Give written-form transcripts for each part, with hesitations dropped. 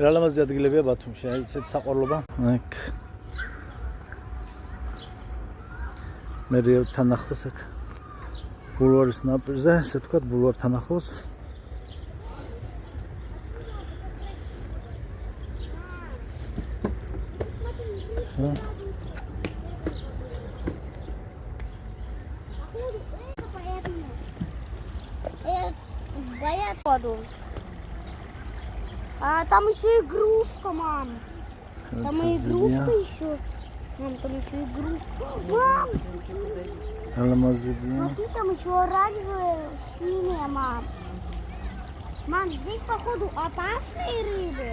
რა ლამაზი ადგილებია ბათუმში, აი ესეთ საყვარლობა. აქ მე თან ახლოს აქ ბულვარის ნაპირზე, ესე ვთქვათ, ბულვართან ახლოს. Там еще игрушка, мам. Там и игрушка еще. Мам, там еще игрушка. Мам! Смотри, там еще оранжевая, синяя, мам. Мам, здесь, походу, опасные рыбы.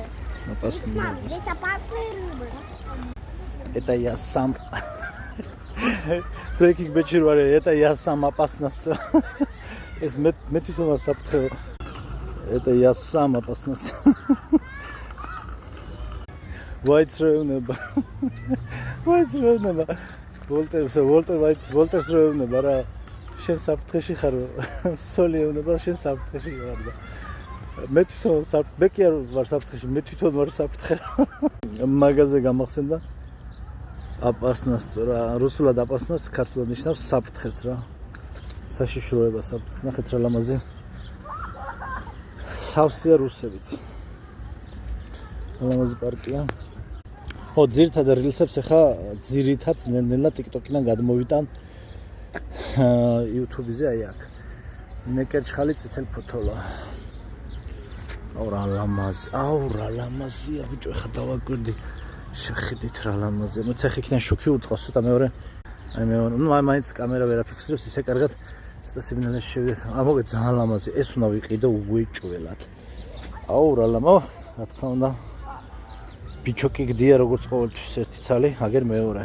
Опасные. Мам, здесь опасные рыбы. Это я сам. Breaking Bad варе, это я сам опасность. Es met თვითონ საფრთხე. Это я сам опасность. Ვაიცრევნება. ვოლტერს რევნება რა. შენ საფრთხეში ხარ. სოლი ეუბნება შენ საფრთხეში ვარ და მე თვითონ მე კი არ ვარ საფრთხეში, მე თვითონ ვარ საფრთხე. მაგაზე გამახსენდა опасность რა. რუსულად опасность ქართულად ნიშნავს საფრთხეს რა. საშიშროება საფრთხე. ნახეთ რა ლამაზი. სავსეა რუსებით. ლამაზი პარკია. ხო, ძირითადად რილსებს ახლა ძირითადად ნელ-ნელა TikTok-დან გადმოვიტან YouTube-ზე აი აქ. ნეკერჩხალი წითელ ფოთოლა. აუ რა ლამაზია ბიჭო, ახლა დავაკვირდი. შეხედით რა ლამაზია. მოიცა ხე იქიდან შოქი უტყავს ცოტა მეორე. აი მეორე, ნუ მაინც კამერა ვერაფიქსირებს, ისე კარგად ცოტა სიგნალში შევიდეთ. მოგეთ ძალიან ლამაზი. ეს უნდა ვიყიდო უეჭველად. აუ რა რა თქმა უნდა. ბიჩოკი გდია როგორც ყოველთვის ერთი ცალი, აგერ მეორე.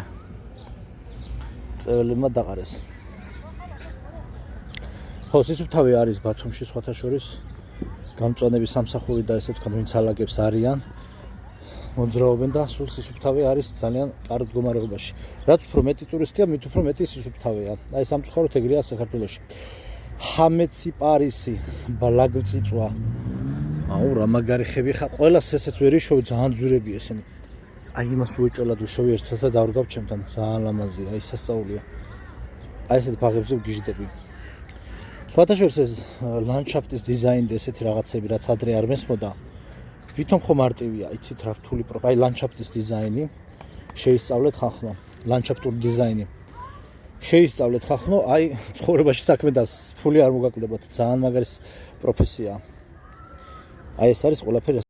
წეველებმა დაყარეს. ხო, სისუფთავე არის ბათუმში სხვათა შორის. გამწვანების სამსახური და ესე ვთქვათ, ვინც ალაგებს არიან. მოძრაობენ და სულ სისუფთავე არის ძალიან კარგ მდგომარეობაში. რაც უფრო მეტი ტურისტია, მით უფრო მეტი სისუფთავეა. აი სამწუხაროდ ეგრეა საქართველოში. ჰამეცი პარისი, ბალაგწიწვა. აუ რა მაგარი ხები ხა, ყველას ესეც ვერ იშოვი, ძალიან ძვირები ესენი. აი იმას უეჭველად უშოვი ერთსას და დავრგავ ჩემთან, ძალიან ლამაზია, აი სასწაულია. აი ესეთ ბაღებზე ვგიჟდები. სხვათა შორის ეს ლანდშაფტის დიზაინი და ესეთი რაღაცები, რაც ადრე არ მესმოდა. ვითომ ხო მარტივია, იცით რა რთული აი ლანდშაფტის დიზაინი შეისწავლეთ ხახნო, ლანდშაფტური დიზაინი. შეისწავლეთ ხახნო, აი ცხოვრებაში საქმე და ფული არ მოგაკლებათ, ძალიან მაგარი პროფესია. აი ეს არის ყველაფერი